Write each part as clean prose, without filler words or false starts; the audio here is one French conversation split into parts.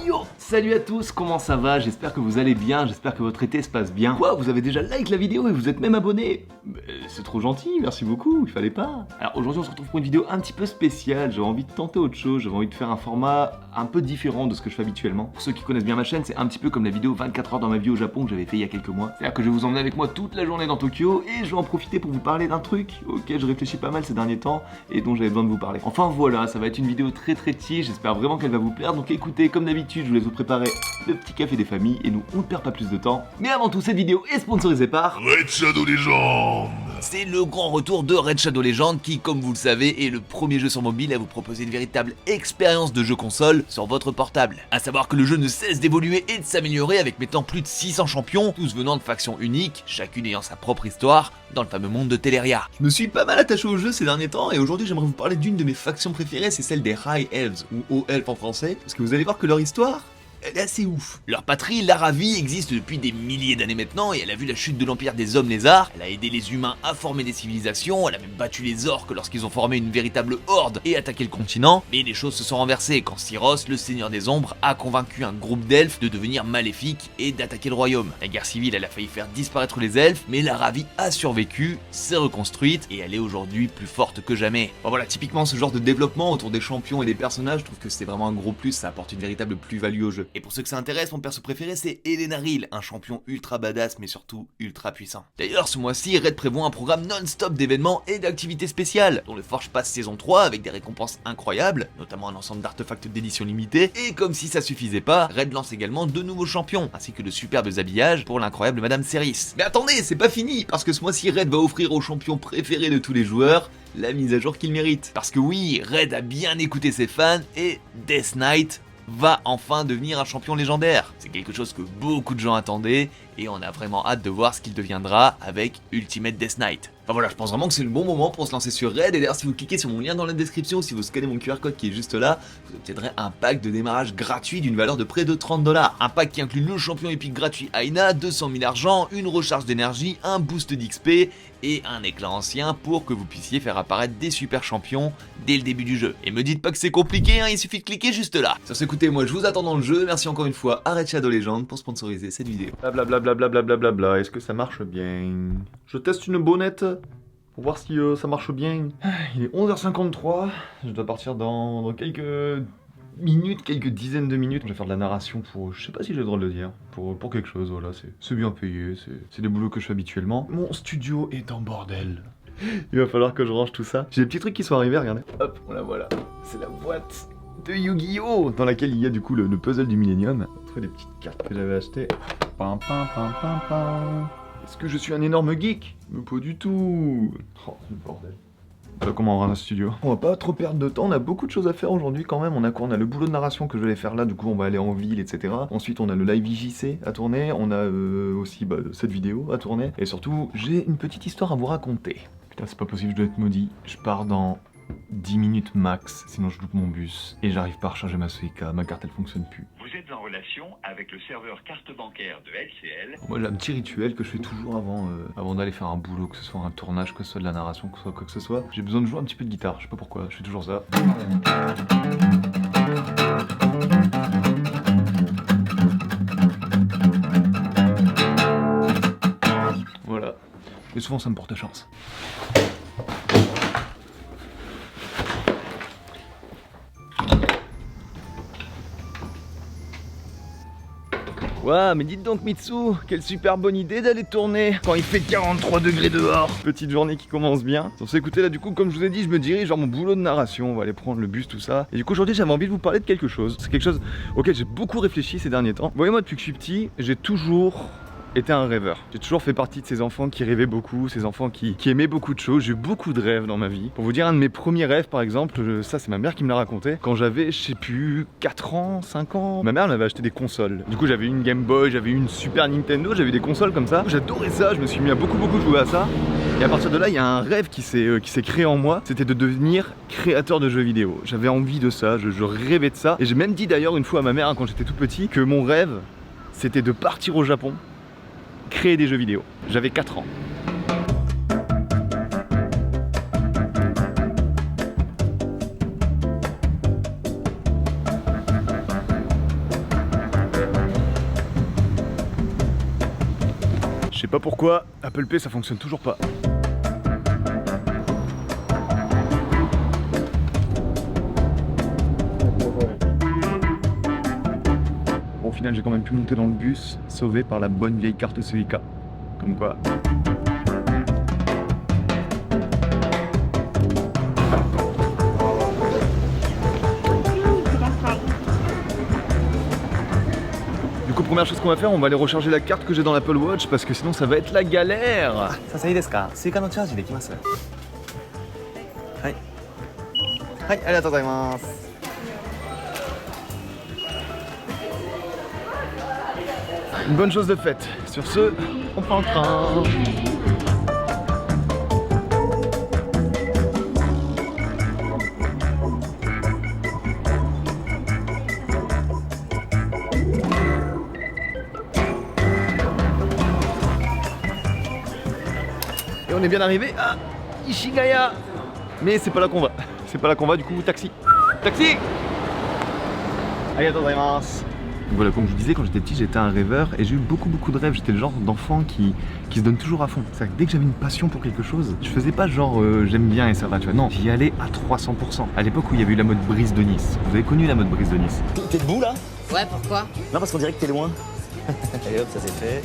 Yo, salut à tous, comment ça va? J'espère que vous allez bien, j'espère que votre été se passe bien. Quoi, vous avez déjà like la vidéo et vous êtes même abonné? C'est trop gentil, merci beaucoup, il fallait pas. Alors aujourd'hui on se retrouve pour une vidéo un petit peu spéciale, j'avais envie de tenter autre chose, j'avais envie de faire un format un peu différent de ce que je fais habituellement. Pour ceux qui connaissent bien ma chaîne, c'est un petit peu comme la vidéo 24 heures dans ma vie au Japon que j'avais fait il y a quelques mois. C'est-à-dire que je vais vous emmener avec moi toute la journée dans Tokyo et je vais en profiter pour vous parler d'un truc auquel je réfléchis pas mal ces derniers temps et dont j'avais besoin de vous parler. Enfin voilà, ça va être une vidéo très chill, j'espère vraiment qu'elle va vous plaire, donc écoutez, comme d'habitude, je vous laisse vous préparer le petit café des familles et nous on ne perd pas plus de temps. Mais avant tout, cette vidéo est sponsorisée par Red Shadow Legends. C'est le grand retour de Red Shadow Legends qui, comme vous le savez, est le premier jeu sur mobile à vous proposer une véritable expérience de jeu console sur votre portable. A savoir que le jeu ne cesse d'évoluer et de s'améliorer avec maintenant plus de 600 champions, tous venant de factions uniques, chacune ayant sa propre histoire dans le fameux monde de Teleria. Je me suis pas mal attaché au jeu ces derniers temps et aujourd'hui j'aimerais vous parler d'une de mes factions préférées, c'est celle des High Elves, ou Hauts Elfes en français, parce que vous allez voir que leur histoire, elle est assez ouf. Leur patrie, l'Aravie, existe depuis des milliers d'années maintenant et elle a vu la chute de l'empire des hommes lézards, elle a aidé les humains à former des civilisations, elle a même battu les orques lorsqu'ils ont formé une véritable horde et attaqué le continent, mais les choses se sont renversées quand Syros, le seigneur des ombres, a convaincu un groupe d'elfes de devenir maléfiques et d'attaquer le royaume. La guerre civile, elle a failli faire disparaître les elfes, mais l'Aravie a survécu, s'est reconstruite et elle est aujourd'hui plus forte que jamais. Bon voilà, typiquement ce genre de développement autour des champions et des personnages, je trouve que c'est vraiment un gros plus, ça apporte une véritable plus-value au jeu. Et pour ceux que ça intéresse, mon perso préféré c'est Elenaril, un champion ultra badass mais surtout ultra puissant. D'ailleurs ce mois-ci, Red prévoit un programme non-stop d'événements et d'activités spéciales, dont le Forge Pass saison 3 avec des récompenses incroyables, notamment un ensemble d'artefacts d'édition limitée, et comme si ça suffisait pas, Red lance également de nouveaux champions, ainsi que de superbes habillages pour l'incroyable Madame Ceris. Mais attendez, c'est pas fini, parce que ce mois-ci Red va offrir aux champions préférés de tous les joueurs la mise à jour qu'ils méritent. Parce que oui, Red a bien écouté ses fans et Death Knight va enfin devenir un champion légendaire. C'est quelque chose que beaucoup de gens attendaient et on a vraiment hâte de voir ce qu'il deviendra avec Ultimate Death Knight. Enfin voilà, je pense vraiment que c'est le bon moment pour se lancer sur Red, et d'ailleurs si vous cliquez sur mon lien dans la description ou si vous scannez mon QR code qui est juste là, vous obtiendrez un pack de démarrage gratuit d'une valeur de près de 30$. Un pack qui inclut le champion épique gratuit Aina, 200 000 argent, une recharge d'énergie, un boost d'XP et un éclat ancien pour que vous puissiez faire apparaître des super champions dès le début du jeu. Et me dites pas que c'est compliqué, hein, il suffit de cliquer juste là. Sur ce, écoutez, moi je vous attends dans le jeu, merci encore une fois à Red Shadow Legends pour sponsoriser cette vidéo. Blablabla, est-ce que ça marche bien? Je teste une bonnette pour voir si ça marche bien. Il est 11h53, je dois partir dans quelques minutes, quelques dizaines de minutes. Je vais faire de la narration pour, je sais pas si j'ai le droit de le dire, pour quelque chose, voilà, c'est bien payé, c'est des boulots que je fais habituellement. Mon studio est en bordel. Il va falloir que je range tout ça. J'ai des petits trucs qui sont arrivés, regardez. Hop, voilà. C'est la boîte de Yu-Gi-Oh! Dans laquelle il y a du coup le puzzle du Millennium. Trouver des petites cartes que j'avais achetées. Pam. Est-ce que je suis un énorme geek? Mais pas du tout. Oh, le bordel. Voilà comment on rend un studio. On va pas trop perdre de temps, on a beaucoup de choses à faire aujourd'hui quand même. On a quoi? On a le boulot de narration que je vais faire là, du coup on va aller en ville, etc. Ensuite on a le live IJC à tourner, on a aussi cette vidéo à tourner. Et surtout, j'ai une petite histoire à vous raconter. Putain, c'est pas possible, je dois être maudit. Je pars dans 10 minutes max, sinon je loupe mon bus. Et j'arrive pas à recharger ma Suica, ma carte elle fonctionne plus. Vous êtes en relation avec le serveur carte bancaire de LCL. Moi j'ai un petit rituel que je fais toujours avant d'aller faire un boulot, que ce soit un tournage, que ce soit de la narration, que ce soit quoi que ce soit. J'ai besoin de jouer un petit peu de guitare, je sais pas pourquoi, je fais toujours ça. Voilà. Et souvent ça me porte chance. Ouah, mais dites donc Mitsu, quelle super bonne idée d'aller tourner quand il fait 43 degrés dehors. Petite journée qui commence bien. Sur ce, écoutez là du coup, comme je vous ai dit, je me dirige vers mon boulot de narration, on va aller prendre le bus, tout ça. Et du coup aujourd'hui j'avais envie de vous parler de quelque chose. C'est quelque chose auquel j'ai beaucoup réfléchi ces derniers temps. Vous voyez, moi depuis que je suis petit, j'ai toujours était un rêveur. J'ai toujours fait partie de ces enfants qui rêvaient beaucoup, ces enfants qui aimaient beaucoup de choses. J'ai eu beaucoup de rêves dans ma vie. Pour vous dire, un de mes premiers rêves par exemple, ça c'est ma mère qui me l'a raconté, quand j'avais, je sais plus, 4 ans, 5 ans, ma mère m'avait acheté des consoles. Du coup j'avais une Game Boy, j'avais une Super Nintendo, j'avais des consoles comme ça. J'adorais ça, je me suis mis à beaucoup jouer à ça. Et à partir de là, il y a un rêve qui s'est créé en moi, c'était de devenir créateur de jeux vidéo. J'avais envie de ça, je rêvais de ça. Et j'ai même dit d'ailleurs une fois à ma mère, hein, quand j'étais tout petit, que mon rêve, c'était de partir au Japon, créer des jeux vidéo. J'avais 4 ans. pas pourquoi, Apple Pay ça fonctionne toujours pas. Bon, au final j'ai quand même pu monter dans le bus, sauvé par la bonne vieille carte Suica. Comme quoi. Du coup, première chose qu'on va faire, on va aller recharger la carte que j'ai dans l'Apple Watch parce que sinon ça va être la galère. さいいですか？追加のチャージできます？はい。はい、ありがとうございます。 Une bonne chose de faite. Sur ce, on prend le train. Et on est bien arrivé à Ishigaya. Mais c'est pas là qu'on va. C'est pas là qu'on va, du coup, taxi. Taxi! Arigatou gozaimasu. Voilà, comme je vous disais, quand j'étais petit, j'étais un rêveur et j'ai eu beaucoup de rêves. J'étais le genre d'enfant qui se donne toujours à fond. C'est-à-dire que dès que j'avais une passion pour quelque chose, je faisais pas genre j'aime bien et ça va, tu vois. Non, j'y allais à 300%. À l'époque où il y avait eu la mode Brise de Nice. Vous avez connu la mode Brise de Nice? T'es debout là? Ouais, pourquoi? Non, parce qu'on dirait que t'es loin. Allez hop, ça c'est fait.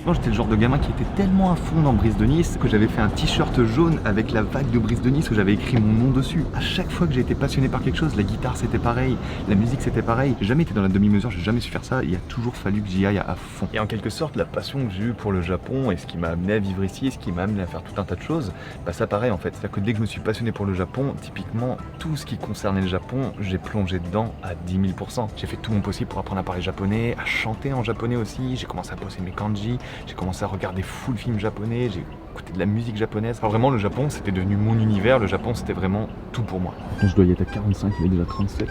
Moi j'étais le genre de gamin qui était tellement à fond dans Brise de Nice que j'avais fait un t-shirt jaune avec la vague de Brise de Nice où j'avais écrit mon nom dessus. À chaque fois que j'ai été passionné par quelque chose, la guitare c'était pareil, la musique c'était pareil. J'ai jamais été dans la demi-mesure, j'ai jamais su faire ça, il a toujours fallu que j'y aille à fond. Et en quelque sorte, la passion que j'ai eue pour le Japon et ce qui m'a amené à vivre ici, et ce qui m'a amené à faire tout un tas de choses, bah ça pareil en fait. C'est-à-dire que dès que je me suis passionné pour le Japon, typiquement tout ce qui concernait le Japon, j'ai plongé dedans à 10 000%. J'ai fait tout mon possible pour apprendre à parler japonais, à chanter en japonais aussi, j'ai commencé à bosser mes kanji, j'ai commencé à regarder full films japonais, j'ai écouté de la musique japonaise. Enfin, vraiment, le Japon, c'était devenu mon univers, le Japon, c'était vraiment tout pour moi. Je dois y être à 45, il est déjà 37.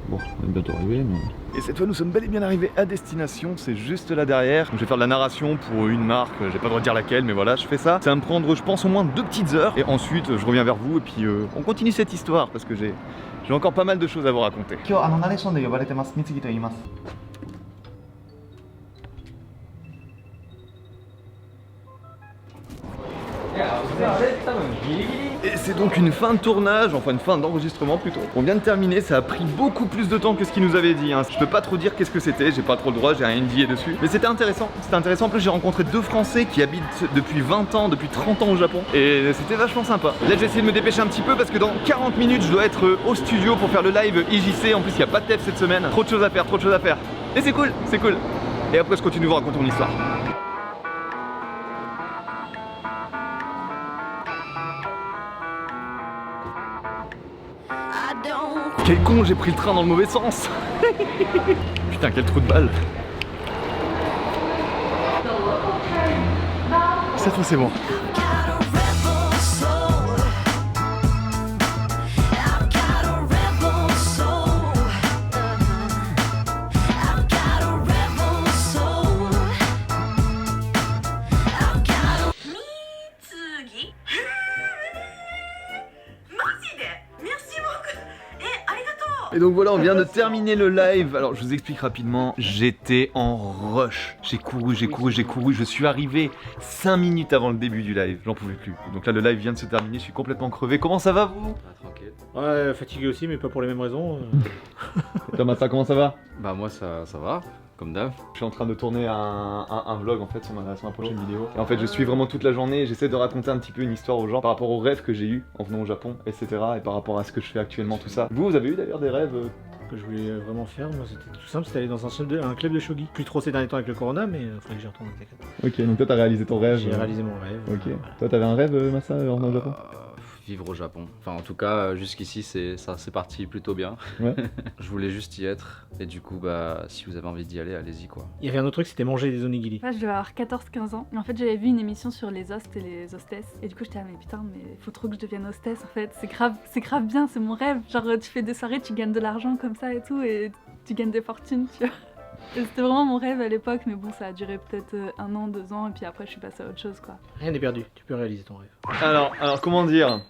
Bon, on est bientôt arrivé, mais... Et cette fois, nous sommes bel et bien arrivés à destination, c'est juste là derrière. Je vais faire de la narration pour une marque, j'ai pas le droit de dire laquelle, mais voilà, je fais ça. Ça va me prendre, je pense, au moins 2 petites heures. Et ensuite, je reviens vers vous et puis on continue cette histoire parce que j'ai encore pas mal de choses à vous raconter. 今日ナレーションで呼ばれてます。三木と言います。 Et c'est donc une fin de tournage, enfin une fin d'enregistrement plutôt. On vient de terminer, ça a pris beaucoup plus de temps que ce qu'il nous avait dit. Hein. Je peux pas trop dire qu'est-ce que c'était, j'ai pas trop le droit, j'ai rien dit dessus. Mais c'était intéressant, c'était intéressant. En plus j'ai rencontré 2 Français qui habitent depuis 20 ans, depuis 30 ans au Japon. Et c'était vachement sympa. Là je vais essayer de me dépêcher un petit peu parce que dans 40 minutes je dois être au studio pour faire le live IJC. En plus il n'y a pas de TEF cette semaine. Trop de choses à faire, trop de choses à faire. Et c'est cool, c'est cool. Et après je continue de vous raconter mon histoire. Quel con, j'ai pris le train dans le mauvais sens. Putain, quel trou de balle. Cette fois c'est bon. Et donc voilà, on vient de terminer le live. Alors je vous explique rapidement, j'étais en rush. J'ai couru, je suis arrivé 5 minutes avant le début du live, j'en pouvais plus. Donc là le live vient de se terminer, je suis complètement crevé. Comment ça va vous? Tranquille. Ouais, fatigué aussi, mais pas pour les mêmes raisons. Thomas, comment ça va? Bah moi ça va, comme d'hab. Je suis en train de tourner un vlog en fait sur ma prochaine vidéo. Et en fait je suis vraiment toute la journée et j'essaie de raconter un petit peu une histoire aux gens par rapport aux rêves que j'ai eu en venant au Japon, etc. Et par rapport à ce que je fais actuellement, tout ça. Vous avez eu d'ailleurs des rêves Que je voulais vraiment faire, moi c'était tout simple, c'était aller dans un club de shogi. Plus trop ces derniers temps avec le corona, mais il faudrait que j'y retourne. Ok, donc toi t'as réalisé ton rêve. J'ai réalisé mon rêve. Ok. Voilà. Toi t'avais un rêve, Massa, en venant au Japon? Vivre au Japon. Enfin, en tout cas, jusqu'ici, c'est parti plutôt bien. Ouais. Je voulais juste y être. Et du coup, bah, si vous avez envie d'y aller, allez-y, quoi. Il y avait un autre truc, c'était manger des onigiri. Moi, je devais avoir 14-15 ans. Et en fait, j'avais vu une émission sur les hostes et les hostesses. Et du coup, j'étais là, mais putain, mais faut trop que je devienne hostesse en fait. C'est grave bien, c'est mon rêve. Genre, tu fais des soirées, tu gagnes de l'argent comme ça et tout. Et tu gagnes des fortunes, tu vois. Et c'était vraiment mon rêve à l'époque, mais bon, ça a duré peut-être 1 an, 2 ans. Et puis après, je suis passée à autre chose, quoi. Rien n'est perdu, tu peux réaliser ton rêve. Alors comment dire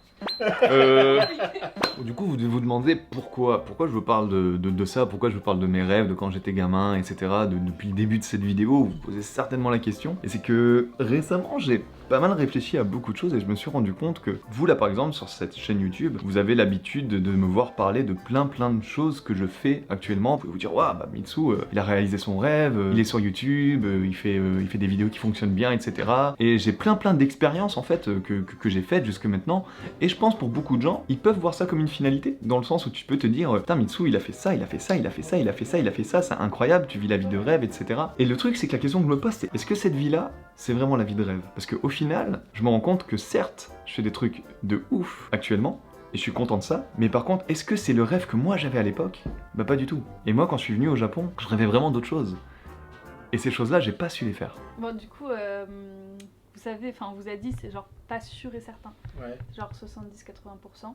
Du coup, vous vous demandez pourquoi je vous parle de ça, pourquoi je vous parle de mes rêves, de quand j'étais gamin, etc. Depuis le début de cette vidéo, vous posez certainement la question. Et c'est que récemment, j'ai pas mal réfléchi à beaucoup de choses et je me suis rendu compte que vous là par exemple sur cette chaîne YouTube, vous avez l'habitude de me voir parler de plein de choses que je fais actuellement. Vous pouvez vous dire waouh, bah Mitsu, il a réalisé son rêve, il est sur YouTube, il fait des vidéos qui fonctionnent bien, etc. Et j'ai plein d'expériences en fait que j'ai faites jusque maintenant. Et je pense pour beaucoup de gens, ils peuvent voir ça comme une finalité, dans le sens où tu peux te dire putain Mitsu, il a fait ça, il a fait ça, il a fait ça, il a fait ça, il a fait ça, c'est incroyable, tu vis la vie de rêve, etc. Et le truc c'est que la question que je me pose c'est est-ce que cette vie là c'est vraiment la vie de rêve? Parce qu'au final, je me rends compte que certes, je fais des trucs de ouf actuellement, et je suis content de ça, mais par contre, est-ce que c'est le rêve que moi j'avais à l'époque? Bah pas du tout. Et moi quand je suis venu au Japon, je rêvais vraiment d'autres choses. Et ces choses-là, j'ai pas su les faire. Bon, du coup, vous savez, enfin, on vous a dit, c'est genre pas sûr et certain. Ouais. Genre 70-80%.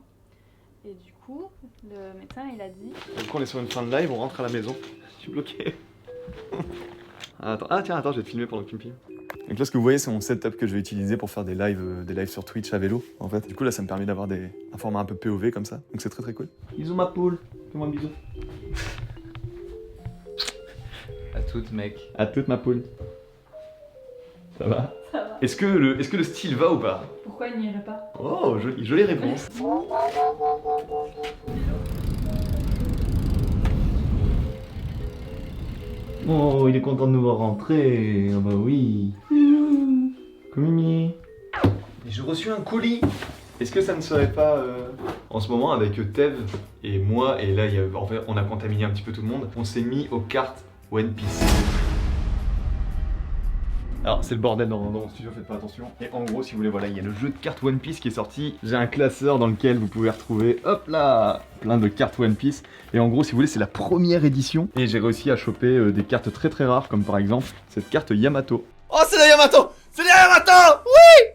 Et du coup, le médecin, il a dit... Du coup, on est sur une fin de live, on rentre à la maison. Je suis bloqué. Attends, je vais te filmer pendant que tu me filmes. Donc là, ce que vous voyez, c'est mon setup que je vais utiliser pour faire des lives sur Twitch à vélo, en fait. Du coup, là, ça me permet d'avoir un format un peu POV comme ça. Donc c'est très cool. Bisous ma poule. Fais-moi un bisou. À toutes, mec. À toute ma poule. Ça va? Ça va. Est-ce que le style va ou pas? Pourquoi il n'irait pas? Oh, jolie réponse. Oh, il est content de nous voir rentrer. Ah bah oui. Mimi. J'ai reçu un colis. Est-ce que ça ne serait pas en ce moment avec Tev et moi, et là en fait, on a contaminé un petit peu tout le monde, on s'est mis aux cartes One Piece. Alors c'est le bordel dans mon studio, faites pas attention. Et en gros, si vous voulez, voilà, il y a le jeu de cartes One Piece qui est sorti. J'ai un classeur dans lequel vous pouvez retrouver, hop là, plein de cartes One Piece. Et en gros, si vous voulez, c'est la première édition. Et j'ai réussi à choper des cartes très rares, comme par exemple cette carte Yamato. Oh, c'est la Yamato! C'est la Yamato! Oui!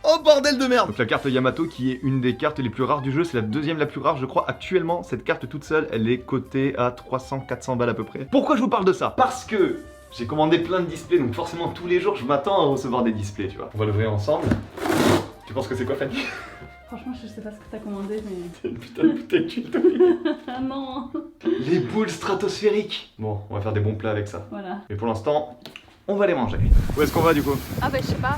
Oh bordel de merde! Donc la carte Yamato qui est une des cartes les plus rares du jeu, c'est la deuxième la plus rare je crois actuellement. Cette carte toute seule, elle est cotée à 300-400 balles à peu près. Pourquoi je vous parle de ça? Parce que j'ai commandé plein de displays, donc forcément tous les jours je m'attends à recevoir des displays, tu vois. On va l'ouvrir ensemble. Tu penses que c'est quoi Fanny? Franchement, je sais pas ce que t'as commandé, mais... C'est une putain de bouteille d'huile. Ah non! Les boules stratosphériques. Bon, on va faire des bons plats avec ça. Voilà. Mais pour l'instant, on va les manger. Où est-ce qu'on va du coup? Ah bah je sais pas.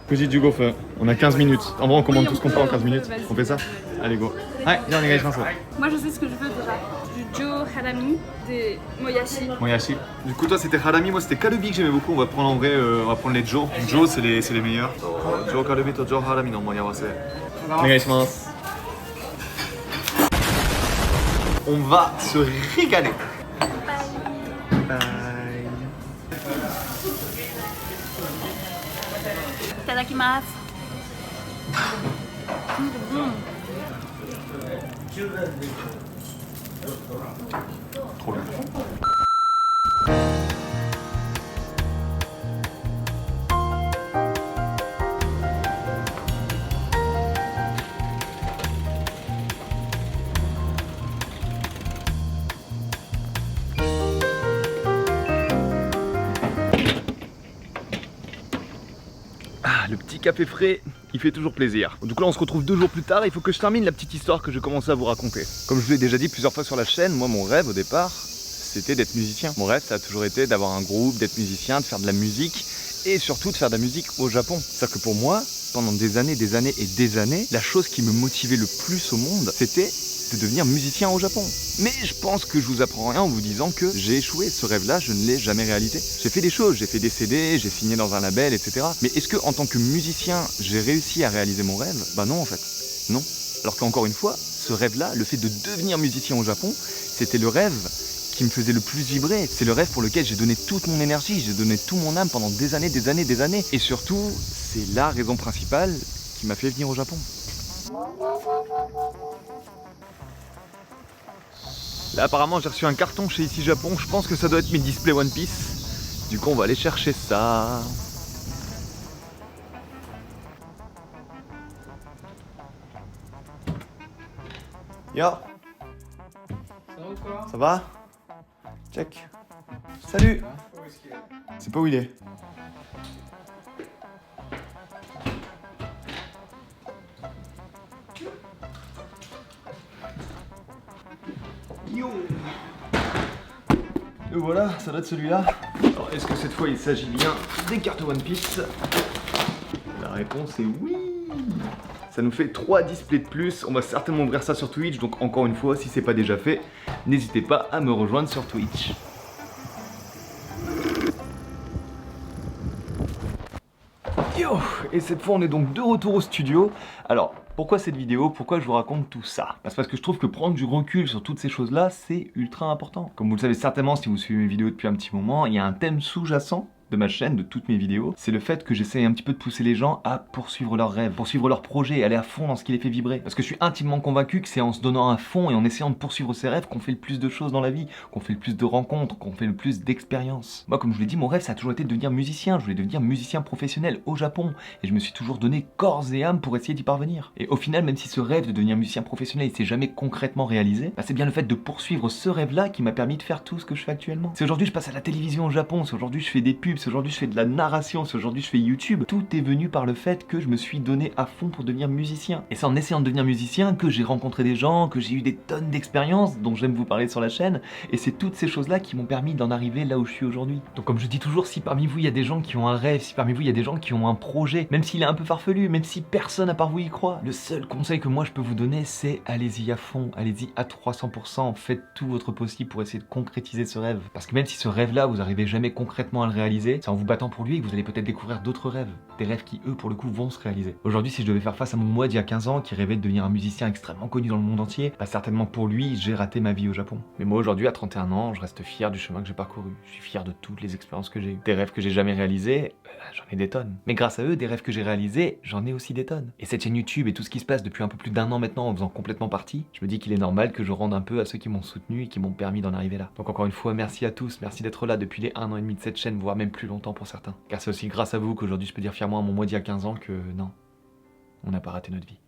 Cosy du Goffin, on a 15 minutes. En vrai, on commande tout ce qu'on peut en 15 minutes. vas-y. On fait ça? Allez, go. Ouais, viens, les gars, je pense. Moi je sais ce que je veux déjà. Du Joe Harami, des Moyashi. Moyashi. Du coup, toi, c'était Harami, moi, c'était Kalubi que j'aimais beaucoup. On va prendre en vrai, on va prendre les Joe. Joe, c'est les meilleurs. Joe Kalubi to Joe Harami no moyawase. Onegaishimasu. On va se régaler. Bye. いただきます。trop bien. Ah, le petit café frais, il fait toujours plaisir. Du coup là on se retrouve 2 jours plus tard, il faut que je termine la petite histoire que j'ai commencé à vous raconter. Comme je vous l'ai déjà dit plusieurs fois sur la chaîne, moi mon rêve au départ, c'était d'être musicien. Mon rêve ça a toujours été d'avoir un groupe, d'être musicien, de faire de la musique et surtout de faire de la musique au Japon. C'est-à-dire que pour moi, pendant des années, la chose qui me motivait le plus au monde, c'était de devenir musicien au Japon. Mais je pense que je vous apprends rien en vous disant que j'ai échoué. Ce rêve-là, je ne l'ai jamais réalisé. J'ai fait des choses, j'ai fait des CD, j'ai signé dans un label, etc. Mais est-ce que en tant que musicien, j'ai réussi à réaliser mon rêve? Bah non en fait, non. Alors qu'encore une fois, ce rêve-là, le fait de devenir musicien au Japon, c'était le rêve qui me faisait le plus vibrer. C'est le rêve pour lequel j'ai donné toute mon énergie, j'ai donné tout mon âme pendant des années. Et surtout, c'est la raison principale qui m'a fait venir au Japon. Là apparemment j'ai reçu un carton chez Ici Japon, je pense que ça doit être mes displays One Piece. Du coup on va aller chercher ça. Yo. Ça va ou quoi? Ça va? Check. Salut. C'est pas où il est. studio. Et voilà, ça doit être celui-là. Alors, est-ce que cette fois il s'agit bien des cartes One Piece? La réponse est oui. Ça nous fait 3 displays de plus. On va certainement ouvrir ça sur Twitch. Donc encore une fois, si c'est pas déjà fait, n'hésitez pas à me rejoindre sur Twitch. Yo! Et cette fois on est donc de retour au studio. Alors, pourquoi cette vidéo? Pourquoi je vous raconte tout ça? C'est parce que je trouve que prendre du recul sur toutes ces choses-là, c'est ultra important. Comme vous le savez certainement si vous suivez mes vidéos depuis un petit moment, il y a un thème sous-jacent de ma chaîne, de toutes mes vidéos, c'est le fait que j'essaie un petit peu de pousser les gens à poursuivre leurs rêves, poursuivre leurs projets, aller à fond dans ce qui les fait vibrer. Parce que je suis intimement convaincu que c'est en se donnant à fond et en essayant de poursuivre ses rêves qu'on fait le plus de choses dans la vie, qu'on fait le plus de rencontres, qu'on fait le plus d'expériences. Moi, comme je vous l'ai dit, mon rêve ça a toujours été de devenir musicien. Je voulais devenir musicien professionnel au Japon et je me suis toujours donné corps et âme pour essayer d'y parvenir. Et au final, même si ce rêve de devenir musicien professionnel il s'est jamais concrètement réalisé, bah, c'est bien le fait de poursuivre ce rêve-là qui m'a permis de faire tout ce que je fais actuellement. C'est aujourd'hui je passe à la télévision au Japon, c'est aujourd'hui je fais des pubs, c'est aujourd'hui je fais de la narration, si aujourd'hui je fais YouTube, tout est venu par le fait que je me suis donné à fond pour devenir musicien. Et c'est en essayant de devenir musicien que j'ai rencontré des gens, que j'ai eu des tonnes d'expériences dont j'aime vous parler sur la chaîne, et c'est toutes ces choses-là qui m'ont permis d'en arriver là où je suis aujourd'hui. Donc comme je dis toujours, si parmi vous il y a des gens qui ont un rêve, si parmi vous il y a des gens qui ont un projet, même s'il est un peu farfelu, même si personne à part vous y croit, le seul conseil que moi je peux vous donner c'est allez-y à fond, allez-y à 300%, faites tout votre possible pour essayer de concrétiser ce rêve. Parce que même si ce rêve-là vous arrivez jamais concrètement à le réaliser, c'est en vous battant pour lui que vous allez peut-être découvrir d'autres rêves, des rêves qui eux pour le coup vont se réaliser. Aujourd'hui si je devais faire face à mon moi d'il y a 15 ans qui rêvait de devenir un musicien extrêmement connu dans le monde entier, bah certainement pour lui j'ai raté ma vie au Japon. Mais moi aujourd'hui à 31 ans je reste fier du chemin que j'ai parcouru, je suis fier de toutes les expériences que j'ai eues. Des rêves que j'ai jamais réalisés, j'en ai des tonnes. Mais grâce à eux, des rêves que j'ai réalisés, j'en ai aussi des tonnes. Et cette chaîne YouTube et tout ce qui se passe depuis un peu plus d'1 an maintenant en faisant complètement partie, je me dis qu'il est normal que je rende un peu à ceux qui m'ont soutenu et qui m'ont permis d'en arriver là. Donc encore une fois merci à tous, merci d'être là depuis les 1 an et demi de cette chaîne, voire même plus longtemps pour certains. Car c'est aussi grâce à vous qu'aujourd'hui je peux dire fièrement à mon moi d'il y a 15 ans que non, on n'a pas raté notre vie.